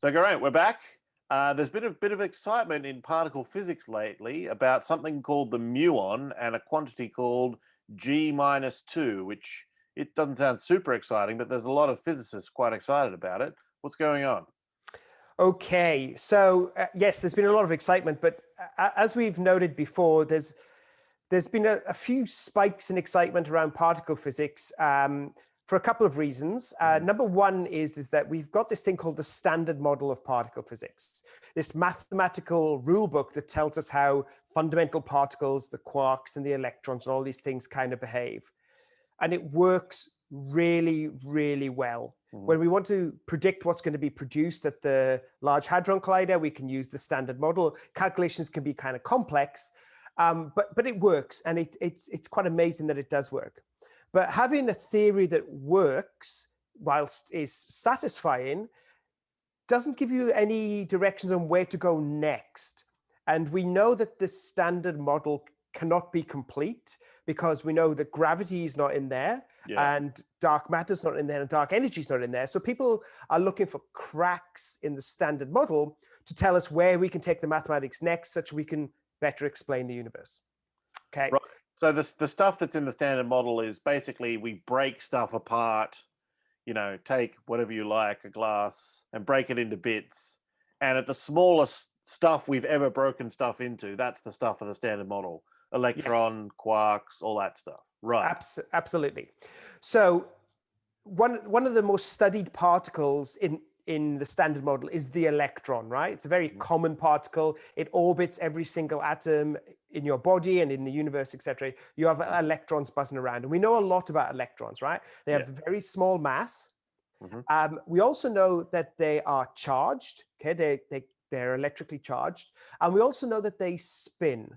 So, Geraint, we're back. There's been a bit of excitement in particle physics lately about something called the muon and a quantity called G minus 2, which it doesn't sound super exciting, but there's a lot of physicists quite excited about it. What's going on? Okay, so yes, there's been a lot of excitement, but as we've noted before, there's been a few spikes in excitement around particle physics for a couple of reasons. Number one is that we've got this thing called the standard model of particle physics, this mathematical rule book that tells us how fundamental particles, the quarks and the electrons and all these things kind of behave. And it works really, really well. When we want to predict what's going to be produced at the Large Hadron Collider, we can use the standard model. Calculations can be kind of complex, but it works, and it's quite amazing that it does work. But having a theory that works whilst is satisfying doesn't give you any directions on where to go next. And we know that the standard model cannot be complete because we know that gravity is not in there, and dark matter is not in there, and dark energy is not in there. So people are looking for cracks in the standard model to tell us where we can take the mathematics next, such we can better explain the universe. Okay. Right. So the stuff that's in the standard model is basically we break stuff apart, take whatever you like, a glass, and break it into bits. And at the smallest stuff we've ever broken stuff into, that's the stuff of the standard model. Electron, quarks, all that stuff. Right. Absolutely. So one of the most studied particles in the standard model is the electron, right? It's a very common particle. It orbits every single atom in your body and in the universe, etc. You have electrons buzzing around. And we know a lot about electrons, right? They have very small mass. We also know that they are charged. Okay, they're electrically charged. And we also know that they spin.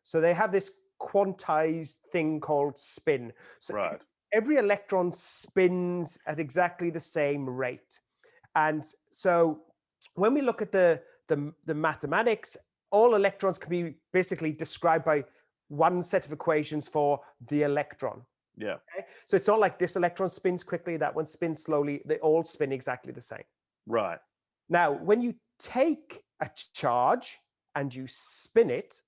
So they have this quantized thing called spin. So every electron spins at exactly the same rate. And so when we look at the mathematics, all electrons can be basically described by one set of equations for the electron. Yeah. Okay? So it's not like this electron spins quickly, that one spins slowly. They all spin exactly the same. Right. Now, when you take a charge and you spin it,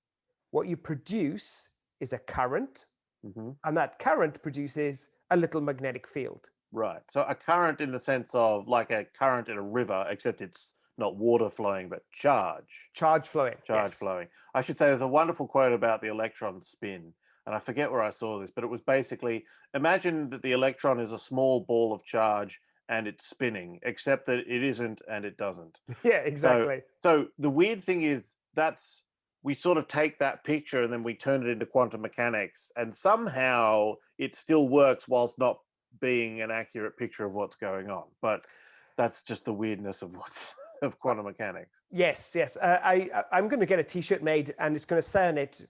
what you produce is a current, and that current produces a little magnetic field. Right. So a current in the sense of like a current in a river, except it's not water flowing, but charge. Charge flowing. Charge flowing. I should say there's a wonderful quote about the electron spin, and I forget where I saw this, but it was basically, imagine that the electron is a small ball of charge and it's spinning, except that it isn't and it doesn't. Yeah, exactly. So the weird thing is we sort of take that picture and then we turn it into quantum mechanics, and somehow it still works whilst not being an accurate picture of what's going on. But that's just the weirdness of of quantum mechanics. Yes. I'm going to get a T-shirt made, and it's going to say on it,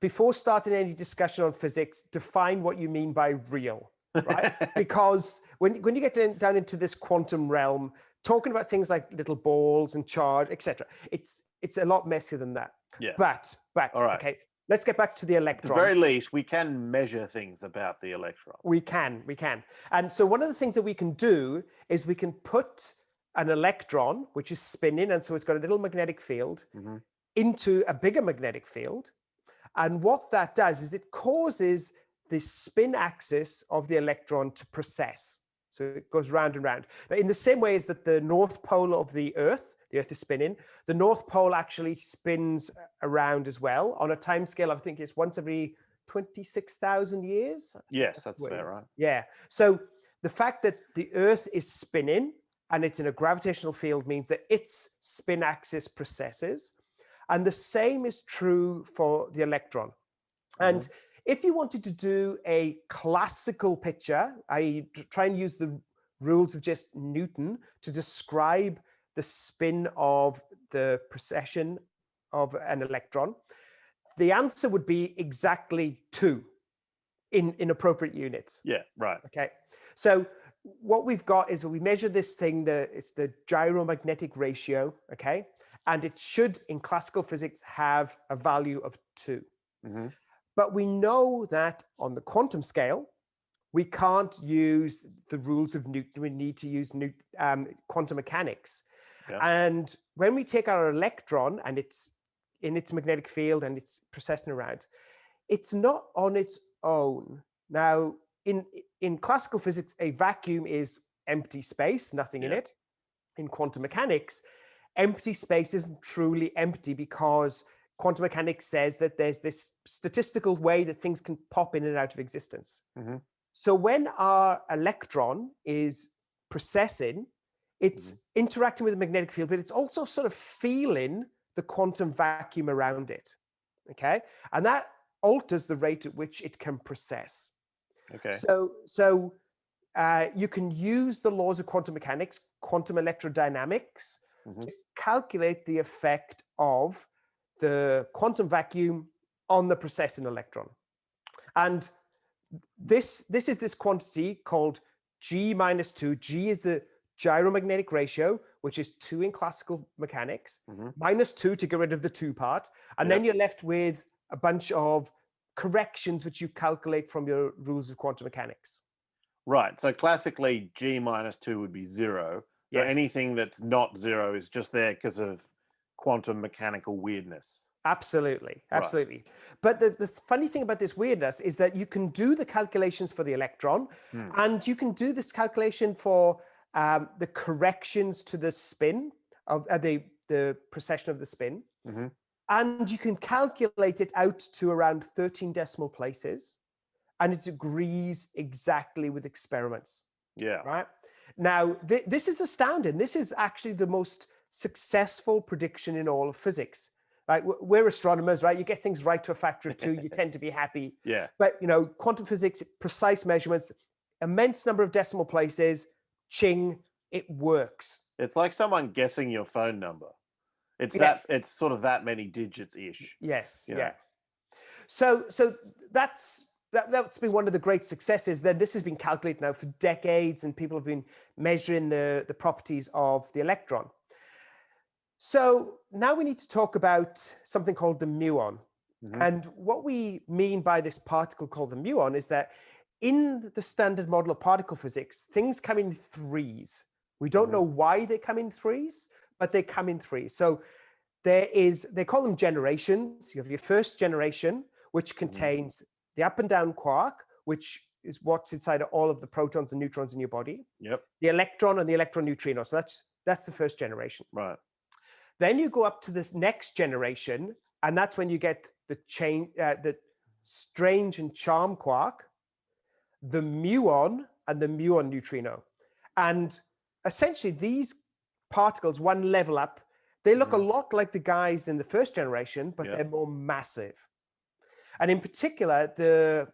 before starting any discussion on physics, define what you mean by real, right? Because when you get down into this quantum realm, talking about things like little balls and charge, etc., it's a lot messier than that. Yeah. But all right. Okay, let's get back to the electron. At the very least, we can measure things about the electron. We can. And so one of the things that we can do is we can put an electron, which is spinning, and so it's got a little magnetic field, into a bigger magnetic field. And what that does is it causes the spin axis of the electron to precess. So it goes round and round. Now, in the same way as that the North Pole of the Earth is spinning, the North Pole actually spins around as well on a time scale. I think it's once every 26,000 years. Yes, that's fair, right? Yeah. So the fact that the Earth is spinning and it's in a gravitational field means that its spin axis precesses. And the same is true for the electron. And if you wanted to do a classical picture, I try and use the rules of just Newton to describe the spin of the precession of an electron, the answer would be exactly 2 in appropriate units. Yeah, right. Okay. So what we've got is we measure this thing, it's the gyromagnetic ratio, okay? And it should, in classical physics, have a value of 2. But we know that on the quantum scale, we can't use the rules of Newton. We need to use quantum mechanics. And when we take our electron and it's in its magnetic field and it's processing around, it's not on its own. Now, in classical physics, a vacuum is empty space, nothing in it. In quantum mechanics, empty space isn't truly empty because quantum mechanics says that there's this statistical way that things can pop in and out of existence. So when our electron is processing, it's interacting with the magnetic field, but it's also sort of feeling the quantum vacuum around it. Okay. And that alters the rate at which it can process. Okay. So you can use the laws of quantum mechanics, quantum electrodynamics, to calculate the effect of the quantum vacuum on the processing electron. And this is this quantity called G minus 2. G is the gyromagnetic ratio, which is 2 in classical mechanics, minus 2 to get rid of the 2 part. And then you're left with a bunch of corrections which you calculate from your rules of quantum mechanics. Right. So classically, G minus 2 would be 0. So anything that's not 0 is just there because of quantum mechanical weirdness. Absolutely. Absolutely. Right. But the funny thing about this weirdness is that you can do the calculations for the electron and you can do this calculation for the corrections to the spin of the precession of the spin. And you can calculate it out to around 13 decimal places. And it agrees exactly with experiments. Yeah. Right. Now, this is astounding. This is actually the most successful prediction in all of physics. Right? We're astronomers, right? You get things right to a factor of 2, you tend to be happy. Yeah. But, quantum physics, precise measurements, immense number of decimal places, ching, it works. It's like someone guessing your phone number. It's it's sort of that many digits-ish. Yes. Yeah. So that's been one of the great successes. Then this has been calculated now for decades, and people have been measuring the properties of the electron. So now we need to talk about something called the muon. And what we mean by this particle called the muon is that in the standard model of particle physics, things come in threes. We don't know why they come in threes, but they come in threes. So they call them generations. You have your first generation, which contains the up and down quark, which is what's inside of all of the protons and neutrons in your body. Yep. The electron and the electron neutrino. So that's the first generation. Right. Then you go up to this next generation, and that's when you get the strange and charm quark, the muon, and the muon neutrino. And essentially, these particles, one level up, they look a lot like the guys in the first generation, but they're more massive. And in particular, the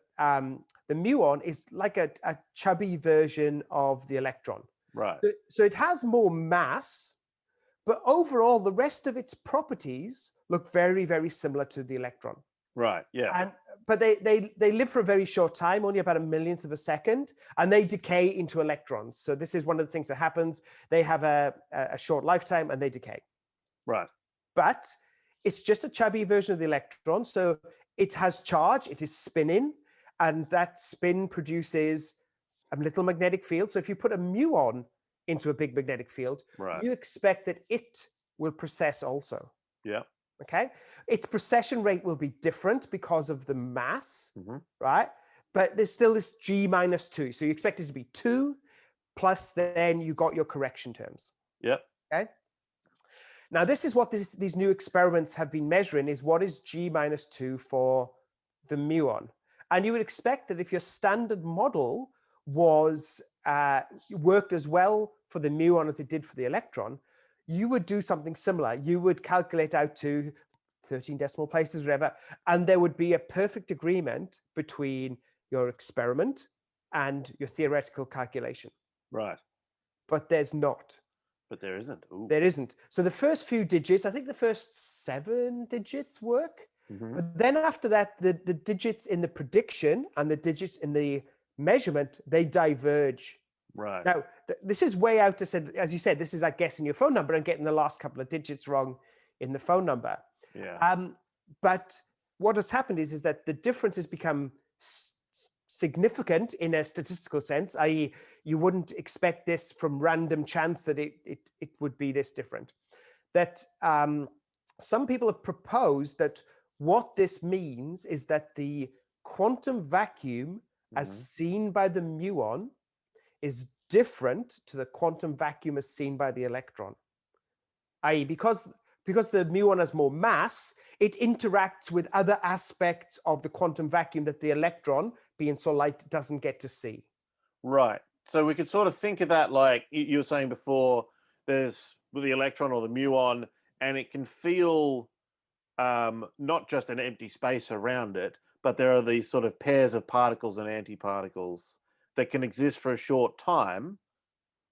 muon is like a chubby version of the electron. Right. So it has more mass, but overall, the rest of its properties look very, very similar to the electron. Right. Yeah. But they live for a very short time, only about a millionth of a second, and they decay into electrons. So this is one of the things that happens. They have a short lifetime and they decay. Right. But it's just a chubby version of the electron. So it has charge, it is spinning, and that spin produces a little magnetic field. So if you put a muon into a big magnetic field, you expect that it will precess also. Yeah. Okay. Its precession rate will be different because of the mass, right? But there's still this G minus 2. So you expect it to be 2 plus then you got your correction terms. Yep. Okay. Now, this is what these new experiments have been measuring, is what is G minus 2 for the muon. And you would expect that if your standard model was worked as well for the muon as it did for the electron, you would do something similar. You would calculate out to 13 decimal places, whatever, and there would be a perfect agreement between your experiment and your theoretical calculation. Right. But there's not. But there isn't. Ooh. There isn't. So the first few digits, I think the first 7 digits work. But then after that, the digits in the prediction and the digits in the measurement, they diverge. Right. Now, this is way out to say, as you said, this is like guessing your phone number and getting the last couple of digits wrong in the phone number. Yeah. But what has happened is that the differences become significant in a statistical sense, i.e. you wouldn't expect this from random chance that it would be this different. That some people have proposed that what this means is that the quantum vacuum as seen by the muon is different to the quantum vacuum as seen by the electron. i.e. because the muon has more mass, it interacts with other aspects of the quantum vacuum that the electron, being so light, doesn't get to see. Right. So we could sort of think of that like you were saying before, there's the electron or the muon, and it can feel not just an empty space around it, but there are these sort of pairs of particles and antiparticles that can exist for a short time,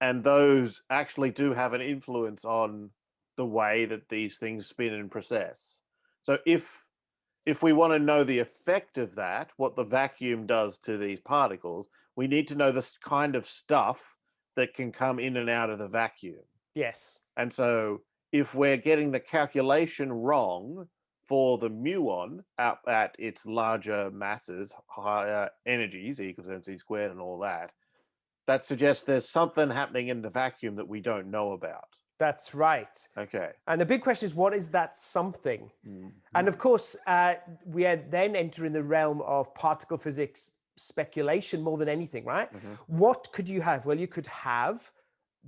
and those actually do have an influence on the way that these things spin and process. So if we want to know the effect of that, what the vacuum does to these particles, we need to know this kind of stuff that can come in and out of the vacuum. Yes. And so if we're getting the calculation wrong for the muon out at its larger masses, higher energies, E equals mc squared and all that, that suggests there's something happening in the vacuum that we don't know about. That's right. Okay. And the big question is, what is that something? And of course, we are then entering the realm of particle physics speculation more than anything, right? What could you have? Well, you could have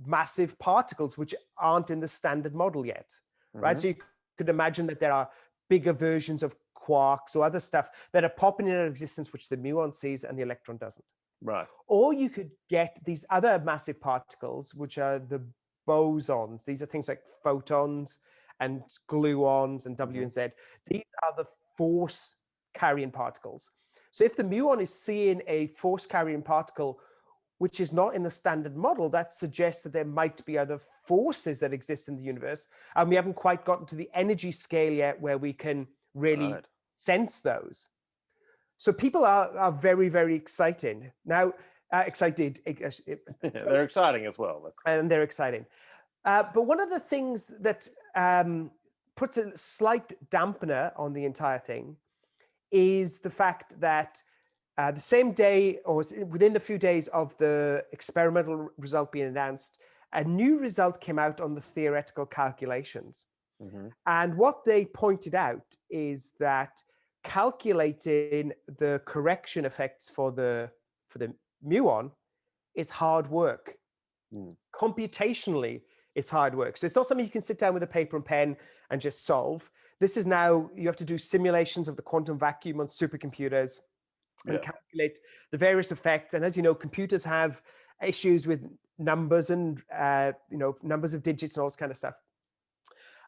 massive particles which aren't in the standard model yet, right? So you could imagine that there are bigger versions of quarks or other stuff that are popping into existence which the muon sees and the electron doesn't. Right. Or you could get these other massive particles which are the bosons. These are things like photons and gluons and W and Z. These are the force carrying particles. So if the muon is seeing a force carrying particle which is not in the standard model, that suggests that there might be other forces that exist in the universe. And we haven't quite gotten to the energy scale yet where we can really sense those. So people are very, very excited. Now, excited. They're exciting as well. And they're exciting. But one of the things that puts a slight dampener on the entire thing is the fact that the same day or within a few days of the experimental result being announced, a new result came out on the theoretical calculations. And what they pointed out is that calculating the correction effects for the muon is hard work. Computationally, it's hard work. So it's not something you can sit down with a paper and pen and just solve. This is now, you have to do simulations of the quantum vacuum on supercomputers and calculate the various effects. And as you know, computers have issues with numbers and numbers of digits and all this kind of stuff.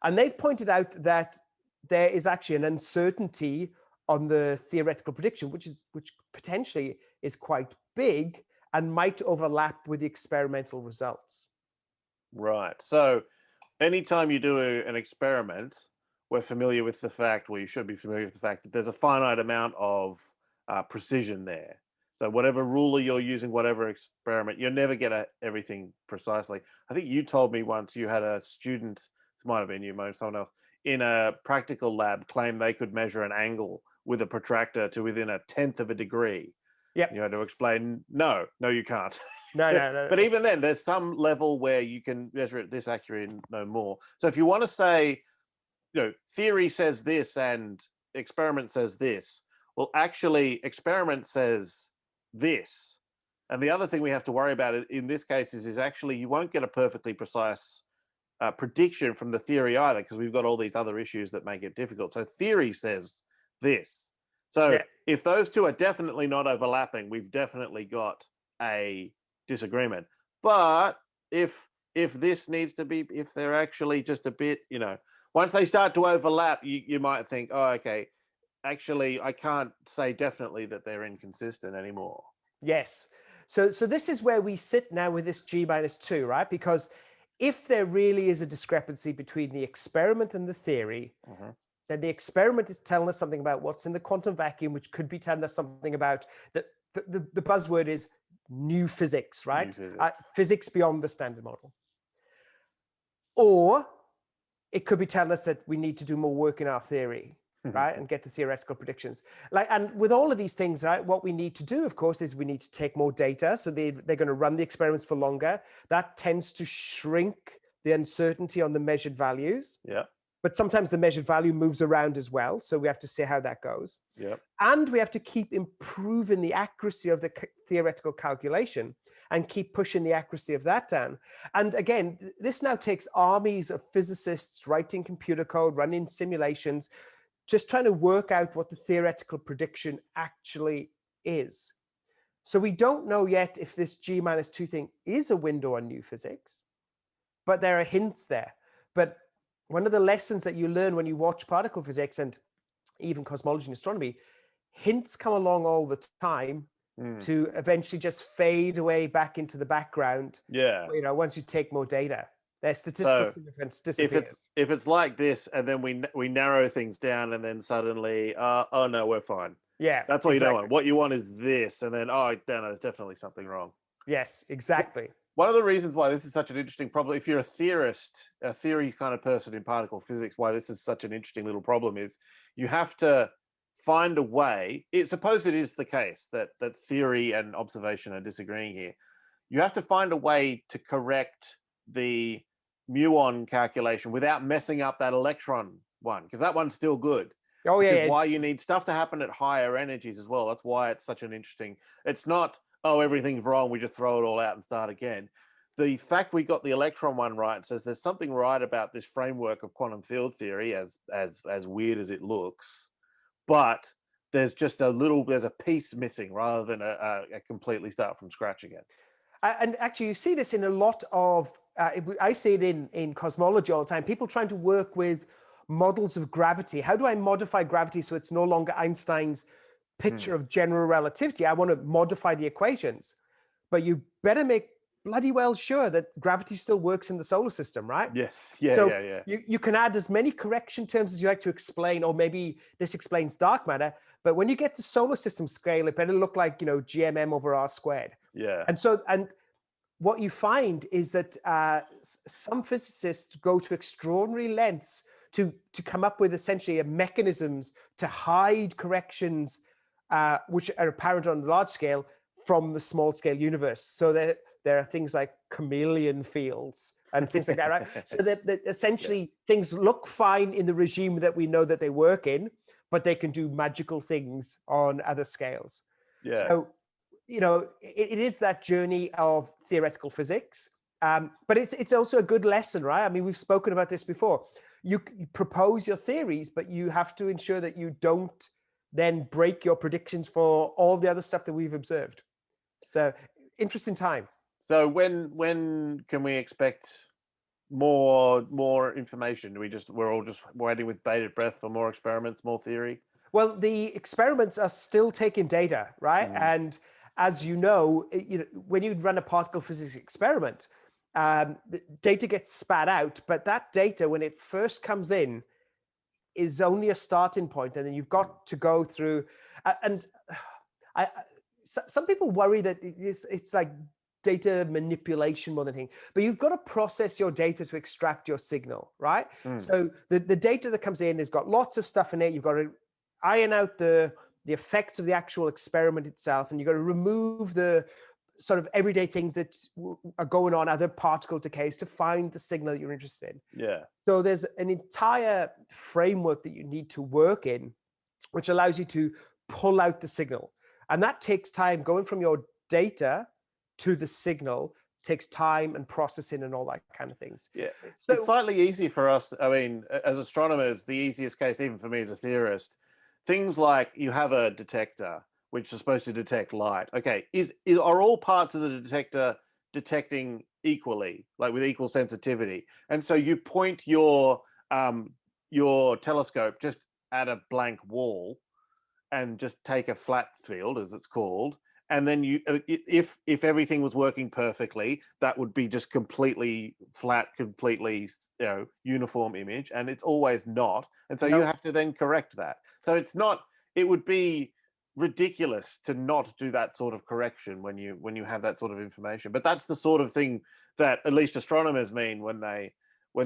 And they've pointed out that there is actually an uncertainty on the theoretical prediction, which potentially is quite big and might overlap with the experimental results. Right. So anytime you do an experiment, we're familiar with the fact, well, you should be familiar with the fact that there's a finite amount of precision there. So whatever ruler you're using, whatever experiment, you'll never get everything precisely. I think you told me once you had a student, this might have been you, maybe someone else, in a practical lab claim they could measure an angle with a protractor to within 1/10 of a degree. Yep. You had to explain, no, you can't. No. But even then, there's some level where you can measure it this accurate and no more. So if you want to say, theory says this and experiment says this, well, actually, experiment says this. And the other thing we have to worry about in this case is actually you won't get a perfectly precise prediction from the theory either, because we've got all these other issues that make it difficult. So theory says this. So if those two are definitely not overlapping, we've definitely got a disagreement. But if this needs to be, if they're actually just a bit, once they start to overlap, you might think, oh, okay, actually, I can't say definitely that they're inconsistent anymore. Yes. So this is where we sit now with this G-2, right? Because if there really is a discrepancy between the experiment and the theory, then the experiment is telling us something about what's in the quantum vacuum, which could be telling us something about the buzzword is new physics, right? Physics beyond the standard model. Or it could be telling us that we need to do more work in our theory. right, and get the theoretical predictions. And with all of these things, right, what we need to do, of course, is we need to take more data. So they're going to run the experiments for longer. That tends to shrink the uncertainty on the measured values. Yeah. But sometimes the measured value moves around as well. So we have to see how that goes. Yeah. And we have to keep improving the accuracy of the theoretical calculation and keep pushing the accuracy of that down. And again, this now takes armies of physicists writing computer code, running simulations, just trying to work out what the theoretical prediction actually is. So we don't know yet if this G-2 thing is a window on new physics, but there are hints there. But one of the lessons that you learn when you watch particle physics and even cosmology and astronomy, hints come along all the time to eventually just fade away back into the background. Yeah. You know, once you take more data, their statistical significance disappears. If it's like this, and then we narrow things down, and then suddenly, oh no, we're fine. Yeah, that's what you don't want. What you want is this, and then oh no, there's definitely something wrong. Yes, exactly. One of the reasons why this is such an interesting problem, if you're a theorist, a theory kind of person in particle physics, why this is such an interesting little problem is you have to find a way. Suppose it is the case that theory and observation are disagreeing here. You have to find a way to correct the muon calculation without messing up that electron one, because that one's still good. Oh yeah, why you need stuff to happen at higher energies as well. That's why it's such an interesting. It's not, oh, everything's wrong, we just throw it all out and start again. The fact we got the electron one right says there's something right about this framework of quantum field theory, as weird as it looks, but there's just there's a piece missing rather than a completely start from scratch again. And actually, you see this in a lot of, I see it in cosmology all the time, people trying to work with models of gravity. How do I modify gravity so it's no longer Einstein's picture of general relativity? I want to modify the equations, but you better make bloody well sure that gravity still works in the solar system, right? Yes. Yeah. So yeah. You can add as many correction terms as you like to explain, or maybe this explains dark matter. But when you get to solar system scale, it better look like, GMM over R squared. Yeah. And what you find is that some physicists go to extraordinary lengths to come up with essentially mechanisms to hide corrections which are apparent on the large scale from the small scale universe. So that there are things like chameleon fields and things like that, right? So that essentially things look fine in the regime that we know that they work in, but they can do magical things on other scales. Yeah. So, it is that journey of theoretical physics, but it's also a good lesson, right? I mean, we've spoken about this before. You propose your theories, but you have to ensure that you don't then break your predictions for all the other stuff that we've observed. So interesting time. So when can we expect more information? We're all just waiting with bated breath for more experiments, more theory? Well, the experiments are still taking data, right? And as you know, when you run a particle physics experiment, the data gets spat out, but that data, when it first comes in, is only a starting point, and then you've got to go through. Some people worry that it's like data manipulation more than anything, but you've got to process your data to extract your signal, right? So the data that comes in has got lots of stuff in it. You've got to iron out the effects of the actual experiment itself, and you've got to remove the sort of everyday things that are going on, other particle decays, to find the signal that you're interested in. Yeah. So there's an entire framework that you need to work in, which allows you to pull out the signal. And that takes time. Going from your data to the signal takes time and processing and all that kind of things. Yeah. So it's slightly easy for us. I mean, as astronomers, the easiest case, even for me as a theorist, things like you have a detector which is supposed to detect light. Okay, are all parts of the detector detecting equally, like with equal sensitivity? And so you point your telescope just at a blank wall and just take a flat field, as it's called, and then if everything was working perfectly, that would be just completely flat, completely uniform image, and it's always not. And so you have to then correct that. So it would be ridiculous to not do that sort of correction when you have that sort of information. But that's the sort of thing that at least astronomers mean when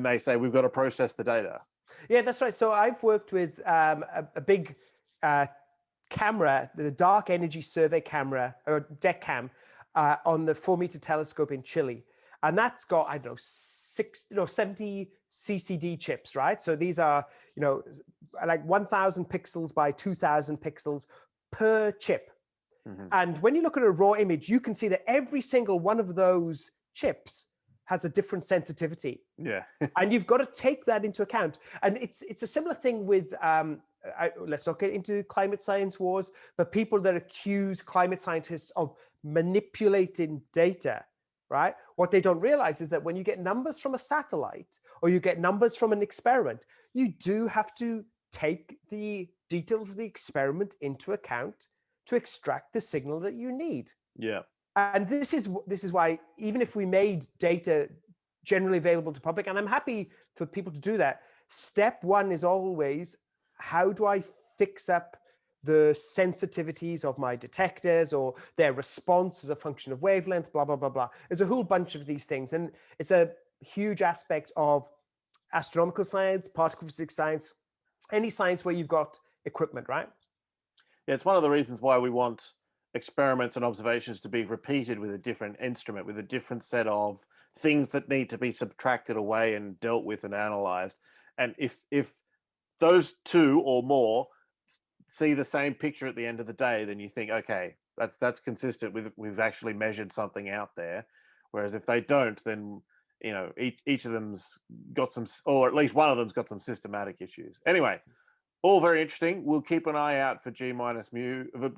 they say we've got to process the data. Yeah, that's right. So I've worked with a big camera, the dark energy survey camera, or DECAM, on the 4-meter telescope in Chile. And that's got, I don't know, 70 CCD chips, right? So these are, like 1,000 pixels by 2,000 pixels per chip. Mm-hmm. And when you look at a raw image, you can see that every single one of those chips has a different sensitivity. Yeah. And you've got to take that into account. And it's a similar thing with, let's not get into climate science wars, but people that accuse climate scientists of manipulating data, right? What they don't realize is that when you get numbers from a satellite or you get numbers from an experiment, you do have to take the details of the experiment into account to extract the signal that you need. Yeah. And this is why, even if we made data generally available to public, and I'm happy for people to do that, step one is always, how do I fix up the sensitivities of my detectors or their response as a function of wavelength, blah, blah, blah, blah. There's a whole bunch of these things. And it's a huge aspect of astronomical science, particle physics science, any science where you've got equipment, right? Yeah, it's one of the reasons why we want experiments and observations to be repeated with a different instrument, with a different set of things that need to be subtracted away and dealt with and analyzed. And if those two or more see the same picture at the end of the day, then you think, okay, that's consistent with, we've actually measured something out there. Whereas if they don't, then each of them's got some, or at least one of them's got some systematic issues. Anyway, all very interesting. We'll keep an eye out for G minus 2 for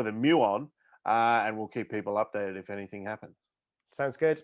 the muon, and we'll keep people updated if anything happens. Sounds good.